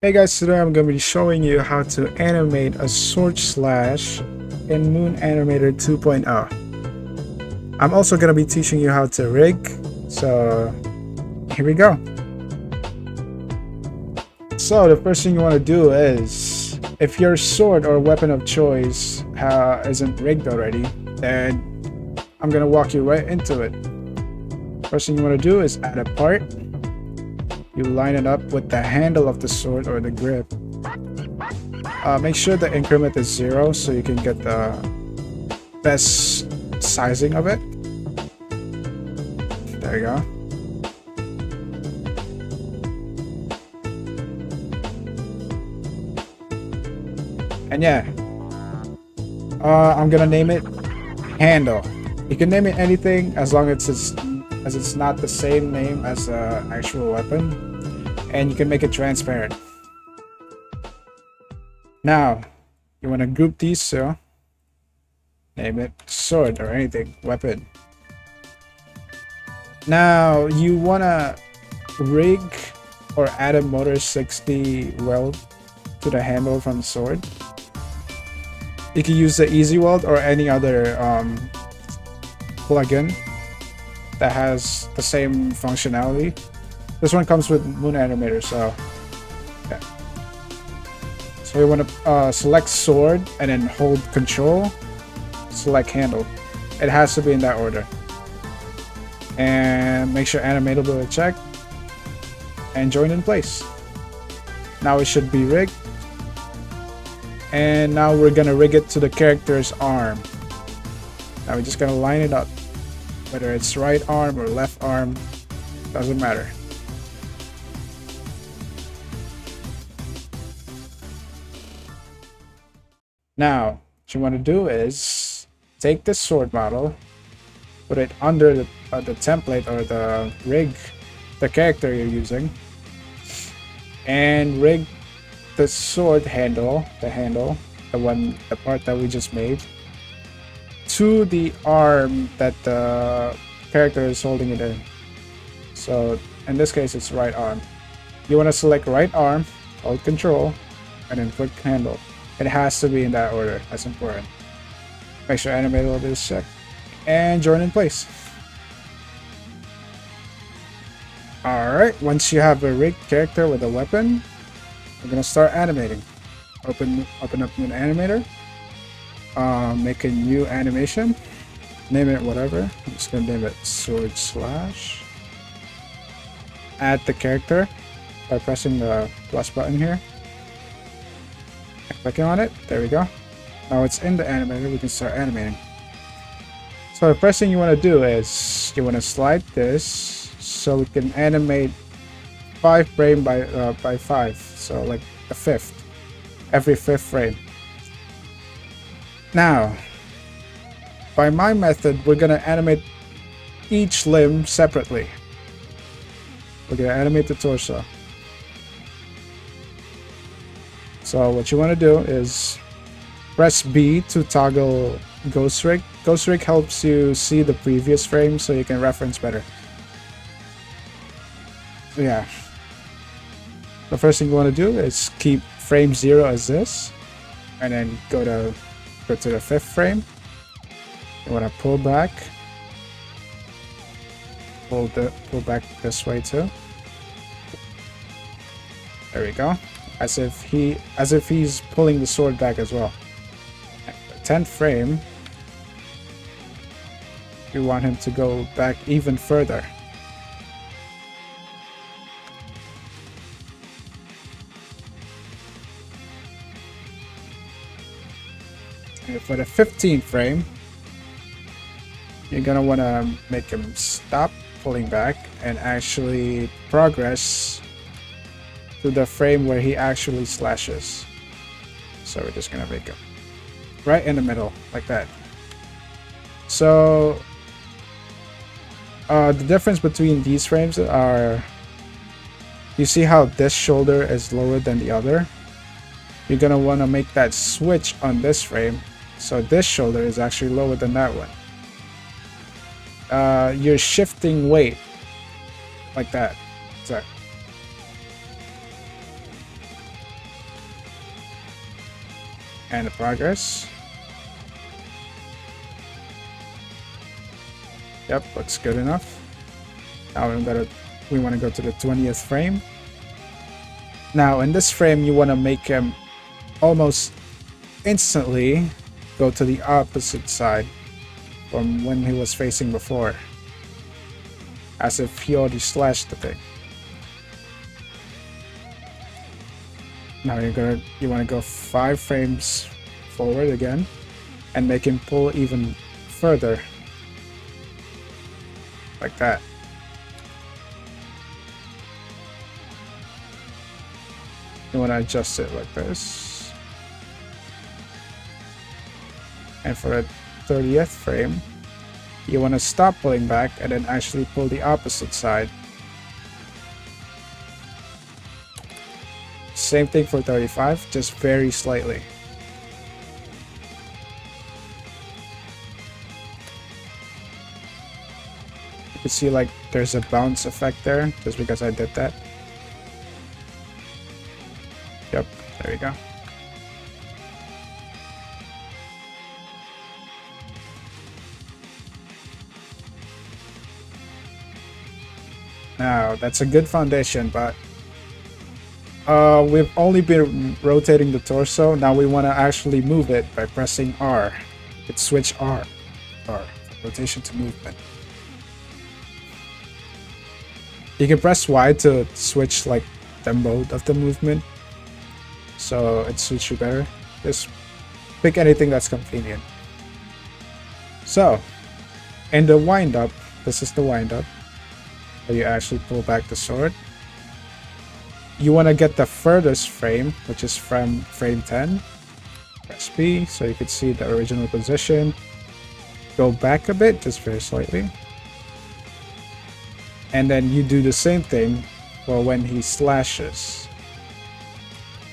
Hey guys, today I'm going to be showing you how to animate a sword slash in Moon Animator 2.0. I'm also going to be teaching you how to rig, so here we go. So the first thing you want to do is, if your sword or weapon of choice isn't rigged already, then I'm going to walk you right into it. First thing you want to do is add a part. You line it up with the handle of the sword or the grip. Make sure the increment is 0 so you can get the best sizing of it. There you go. And yeah, I'm gonna name it handle. You can name it anything as long as it's not the same name as the actual weapon, and you can make it transparent. Now you want to group these, so name it sword or anything, weapon. Now you want to rig or add a motor 60 weld to the handle from the sword. You can use the easy weld or any other plugin that has the same functionality. This one comes with Moon Animator, so yeah. So you want to select sword and then hold control, select handle. It has to be in that order. And make sure animatable is checked and join in place. Now it should be rigged. And now we're gonna rig it to the character's arm. Now we're just gonna line it up. Whether it's right arm or left arm, doesn't matter. Now, what you want to do is take this sword model, put it under the template or the rig, the character you're using, and rig the sword handle, the part that we just made, to the arm that the character is holding it in. So in this case it's right arm. You want to select right arm, hold control, and then click handle. It has to be in that order. That's important. Make sure animator is checked and join in place. Alright, once you have a rigged character with a weapon, we're gonna start animating. Open up Moon Animator. Make a new animation. Name it whatever. I'm just gonna name it sword slash. Add the character by pressing the plus button here. And clicking on it. There we go. Now it's in the animator. We can start animating. So the first thing you want to do is you want to slide this so we can animate 5 frame by 5. So like the 5th. Every 5th frame. Now, by my method, we're gonna animate each limb separately. We're gonna animate the torso. So what you want to do is press B to toggle Ghost Rig. Ghost Rig helps you see the previous frame so you can reference better. So yeah. The first thing you want to do is keep frame 0 as this, and then go to the 5th frame. You want to pull back, pull back this way too. There we go. As if he's pulling the sword back as well. At the 10th frame, you want him to go back even further. And for the 15th frame, you're gonna want to make him stop pulling back and actually progress to the frame where he actually slashes. So we're just gonna make him right in the middle like that. So the difference between these frames are, you see how this shoulder is lower than the other? You're gonna want to make that switch on this frame, so this shoulder is actually lower than that one. You're shifting weight like that. So and the progress. Yep, looks good enough. Now we want to go to the 20th frame. Now in this frame, you want to make him almost instantly go to the opposite side from when he was facing before, as if he already slashed the thing. Now you want to go 5 frames forward again and make him pull even further, like that. You want to adjust it like this. And for the 30th frame, you want to stop pulling back and then actually pull the opposite side. Same thing for 35, just very slightly. You can see like there's a bounce effect there just because I did that. Yep, there we go. Now, that's a good foundation, but we've only been rotating the torso. Now we want to actually move it by pressing R. It's switch R. R, rotation to movement. You can press Y to switch like the mode of the movement, so it suits you better. Just pick anything that's convenient. So, in the wind up, this is the wind up, where you actually pull back the sword. You want to get the furthest frame, which is from frame 10. Press B so you can see the original position. Go back a bit, just very slightly. And then you do the same thing for when he slashes.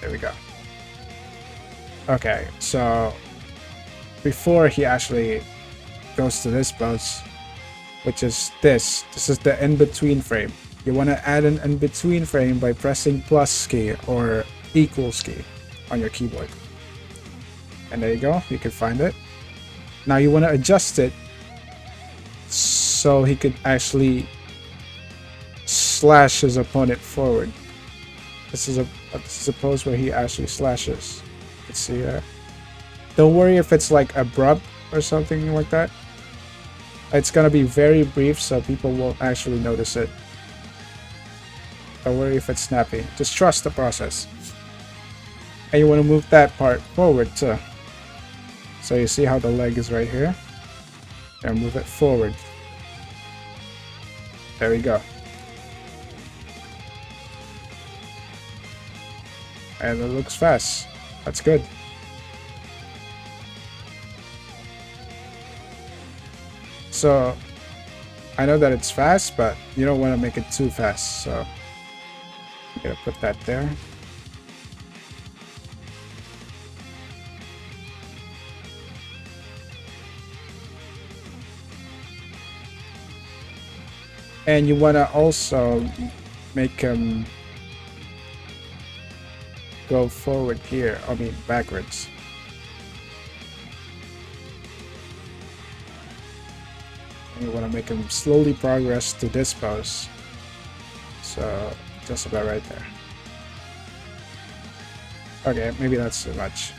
There we go. Okay, so before he actually goes to this pose, which is this is the in-between frame. You want to add an in-between frame by pressing plus key or equals key on your keyboard. And there you go, you can find it. Now you want to adjust it so he could actually slash his opponent forward. This is a pose where he actually slashes. Let's see here. Don't worry if it's like abrupt or something like that. It's gonna be very brief, so people won't actually notice it. Don't worry if it's snappy. Just trust the process. And you want to move that part forward too. So you see how the leg is right here? And move it forward. There we go. And it looks fast. That's good. So, I know that it's fast, but you don't want to make it too fast, so I'm gonna put that there. And you want to also make him go forward here, I mean backwards. And you want to make him slowly progress to this pose. So just about right there. Okay, maybe that's too much.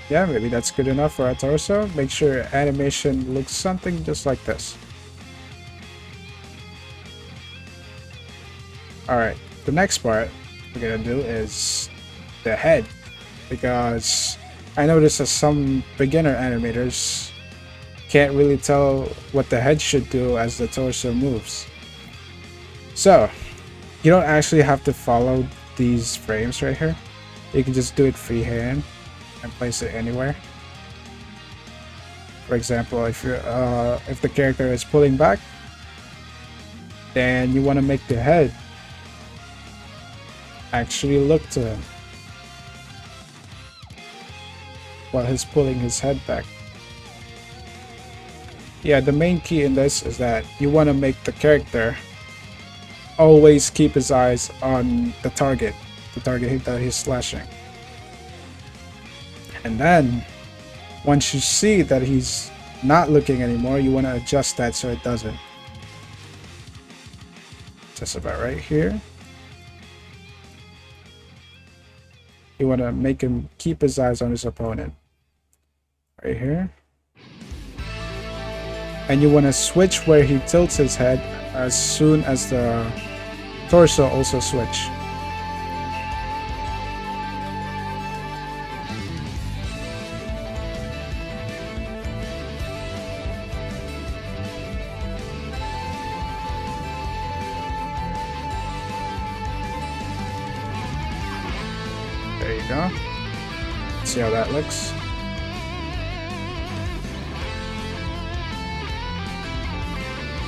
Yeah, maybe that's good enough for our torso. Make sure your animation looks something just like this. Alright, the next part we're gonna do is the head. Because I noticed that some beginner animators can't really tell what the head should do as the torso moves. So, you don't actually have to follow these frames right here. You can just do it freehand and place it anywhere. For example, if the character is pulling back, then you want to make the head actually look to him while he's pulling his head back. Yeah, the main key in this is that you want to make the character always keep his eyes on the target that he's slashing. And then once you see that he's not looking anymore, you want to adjust that so it doesn't. Just about right here. You want to make him keep his eyes on his opponent. Right here. And you want to switch where he tilts his head as soon as the torso also switch. There you go. See how that looks.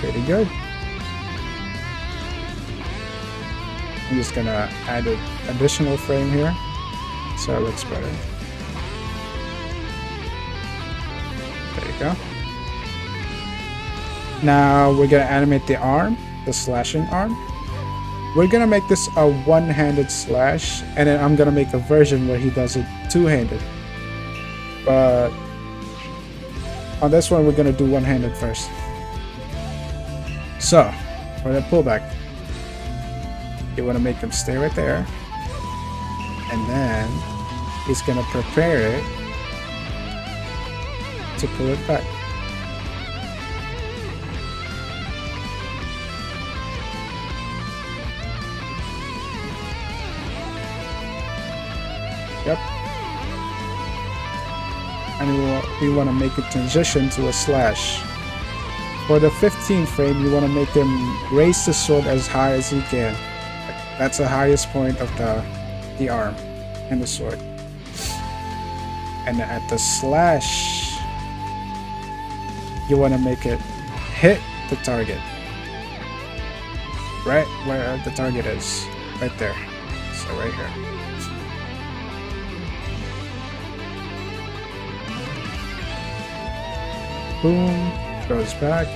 Pretty good. I'm just gonna add an additional frame here so it looks better. There you go. Now we're gonna animate the arm, the slashing arm. We're gonna make this a one-handed slash, and then I'm gonna make a version where he does it two-handed. But on this one, we're gonna do one-handed first. So, for the pullback, you want to make him stay right there, and then he's going to prepare it to pull it back. Yep. And we want to make it transition to a slash. For the 15th frame, you want to make him raise the sword as high as he can. That's the highest point of the arm and the sword. And at the slash, you want to make it hit the target. Right where the target is. Right there. So right here. Boom. Goes back.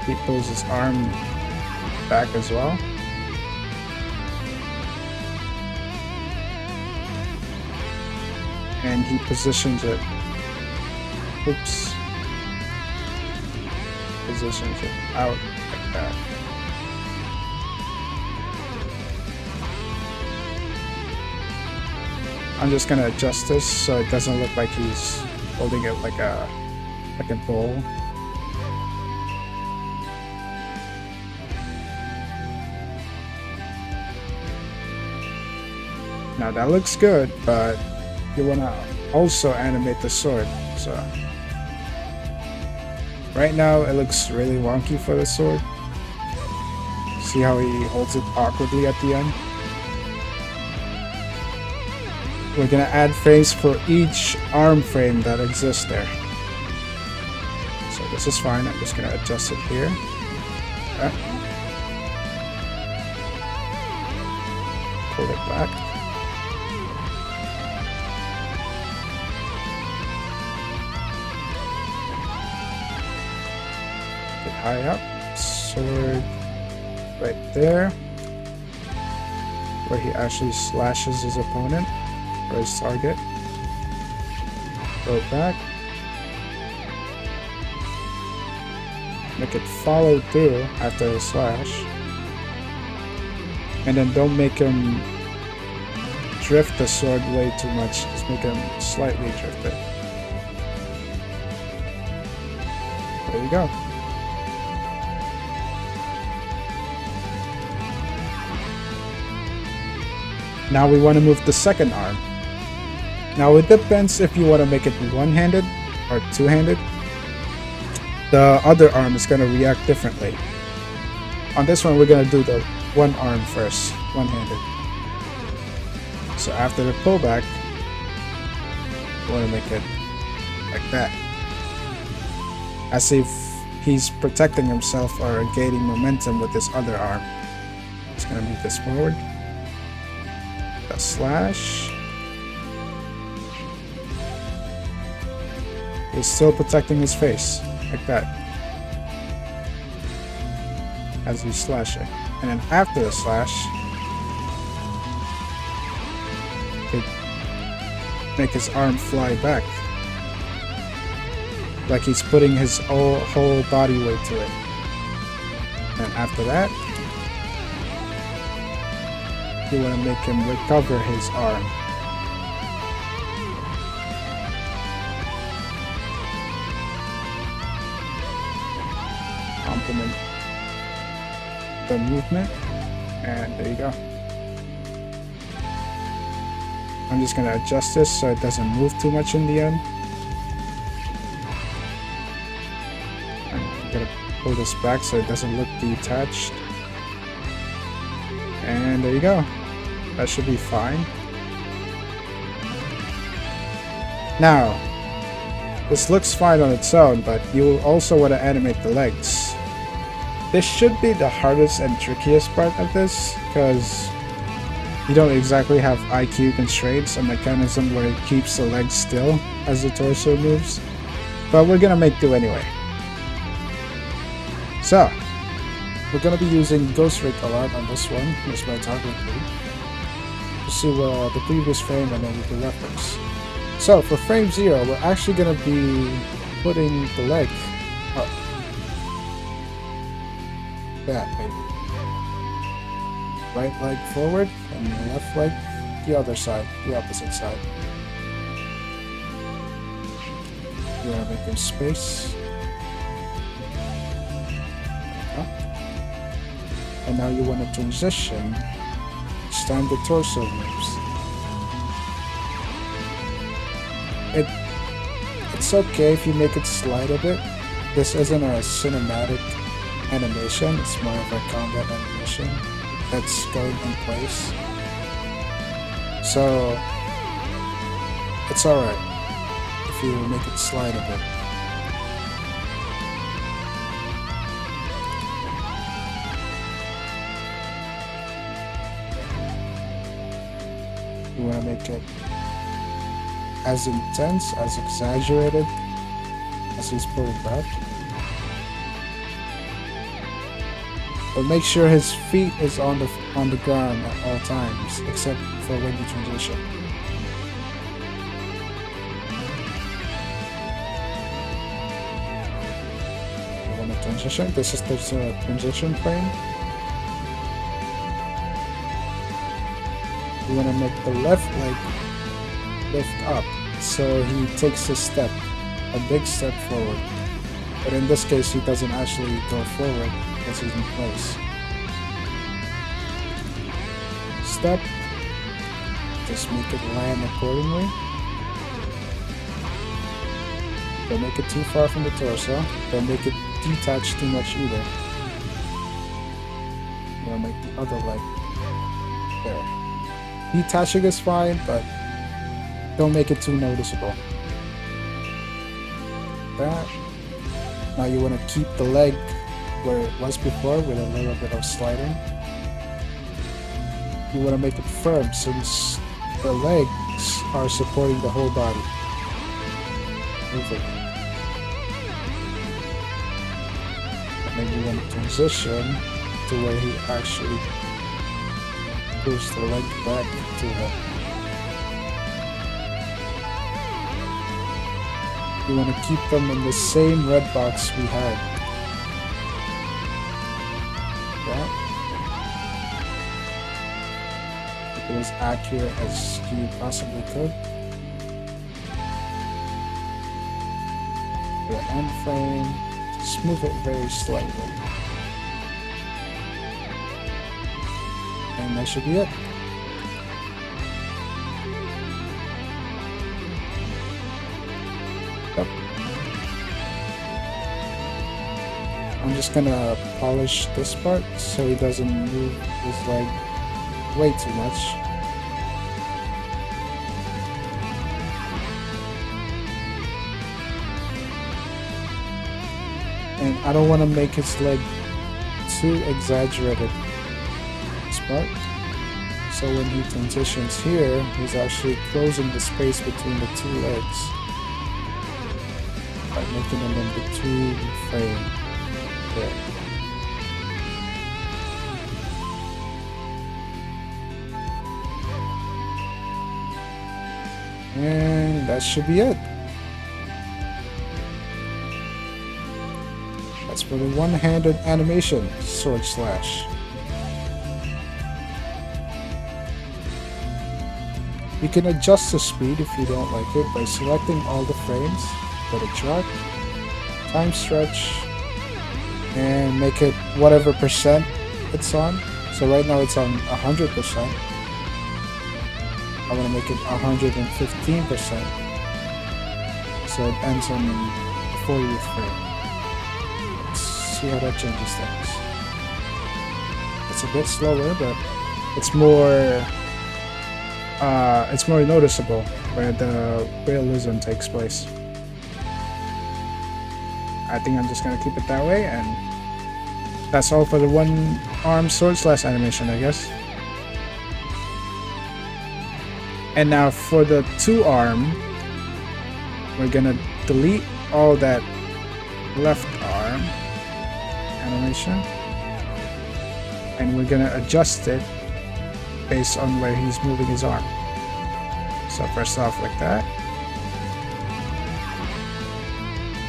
He pulls his arm back as well. And he positions it. Oops. Positions it out like that. I'm just gonna adjust this so it doesn't look like he's holding it like a bowl. Now that looks good, but you wanna also animate the sword. So right now it looks really wonky for the sword. See how he holds it awkwardly at the end? We're gonna add frames for each arm frame that exists there. So this is fine. I'm just gonna adjust it here. Okay. Pull it back. Get high up. Sword right there. Where he actually slashes his opponent. Or his target. Go back. Make it follow through after a slash. And then don't make him drift the sword way too much. Just make him slightly drift it. There you go. Now we want to move the second arm. Now it depends if you want to make it one-handed or two-handed. The other arm is going to react differently. On this one, we're going to do the one arm first, one-handed. So after the pullback, you want to make it like that, as if he's protecting himself or gaining momentum with his other arm. Just gonna move this forward. The slash. He's still protecting his face, like that, as he's slashing. And then after the slash, could make his arm fly back, like he's putting his whole body weight to it. And after that, you want to make him recover his arm. Complement the movement, and there you go. I'm just going to adjust this so it doesn't move too much in the end. I'm going to pull this back so it doesn't look detached. And there you go. That should be fine. Now, this looks fine on its own, but you also want to animate the legs. This should be the hardest and trickiest part of this, because you don't exactly have IQ constraints, a mechanism where it keeps the legs still as the torso moves. But we're gonna make do anyway. So, we're gonna be using Ghost Rig a lot on this one. That's my target group. To see the previous frame and then we can reference. So for frame 0, we're actually gonna be putting the leg up. That maybe. Right leg forward and the left leg the other side, the opposite side. You wanna make them space. And now you want to transition each time the torso moves. It's okay if you make it slide a bit. This isn't a cinematic animation, it's more of a combat animation that's going in place. So it's alright if you make it slide a bit. You want to make it as intense, as exaggerated as he's pulling back. But make sure his feet is on the ground at all times, except for when you transition. You want to transition? This is the transition frame. You want to make the left leg lift up, so he takes a step, a big step forward. But in this case, he doesn't actually go forward because he's in place. Step, just make it land accordingly. Don't make it too far from the torso. Don't make it detach too much either. You want to make the other leg there. Detaching is fine, but don't make it too noticeable. That. Now you want to keep the leg where it was before with a little bit of sliding. You want to make it firm since the legs are supporting the whole body. Move it. And then you want to transition to where he actually push the leg back to him. You want to keep them in the same red box we had. That. Make it as accurate as you possibly could. The end frame, just move it very slightly. And that should be it. Yep. I'm just gonna polish this part so he doesn't move his leg way too much. And I don't want to make his leg too exaggerated. Smart. So when he transitions here, he's actually closing the space between the two legs by making them in between frame there. And that should be it. That's for the one-handed animation, sword slash. You can adjust the speed if you don't like it by selecting all the frames, go to track, time stretch, and make it whatever percent it's on. So right now it's on 100%. I want to make it 115%. So it ends on the 40th frame. Let's see how that changes things. It's a bit slower, but it's more noticeable where the realism takes place. I think I'm just gonna keep it that way, and that's all for the one arm sword slash animation, I guess. And now for the two arm, we're gonna delete all that left arm animation, and we're gonna adjust it based on where he's moving his arm. So first off, like that.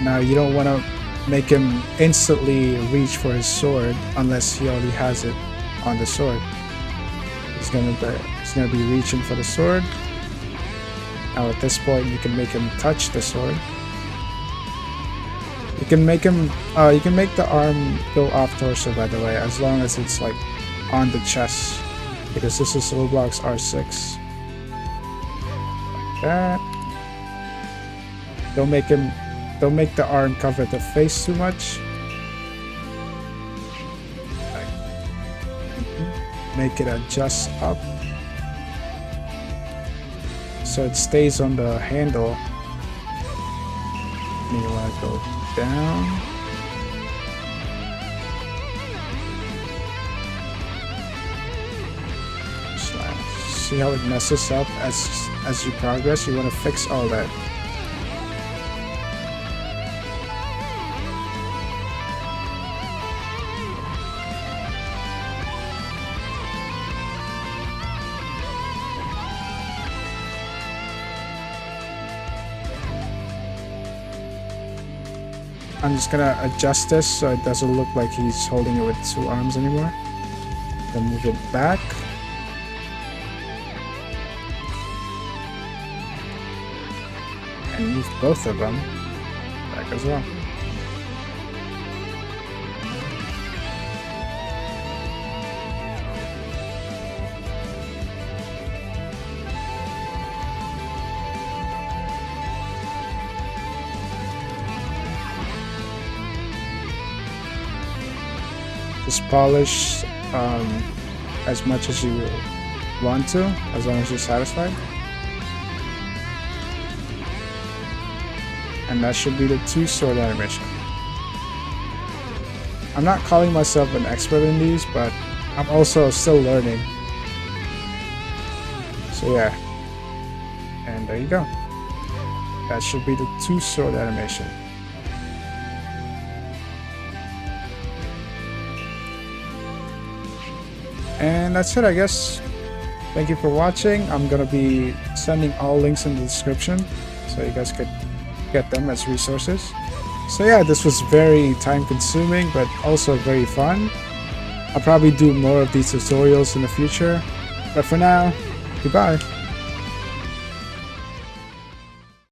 Now you don't want to make him instantly reach for his sword unless he already has it on the sword. He's gonna be reaching for the sword. Now at this point, you can make him touch the sword. You can make him. You can make the arm go off torso, by the way, as long as it's like on the chest, because this is Roblox R6. Like that. Don't make the arm cover the face too much. Make it adjust up so it stays on the handle. And you want to go down. See how it messes up as you progress? You want to fix all that. I'm just gonna adjust this so it doesn't look like he's holding it with two arms anymore. Then move it back. And move both of them back as well. Just polish as much as you want to, as long as you're satisfied. And that should be the two sword animation. I'm not calling myself an expert in these, but I'm also still learning. So yeah. And there you go. That should be the two sword animation. And that's it, I guess. Thank you for watching. I'm gonna be sending all links in the description so you guys could get them as resources. So yeah, this was very time consuming but also very fun. I'll probably do more of these tutorials in the future, but for now, goodbye.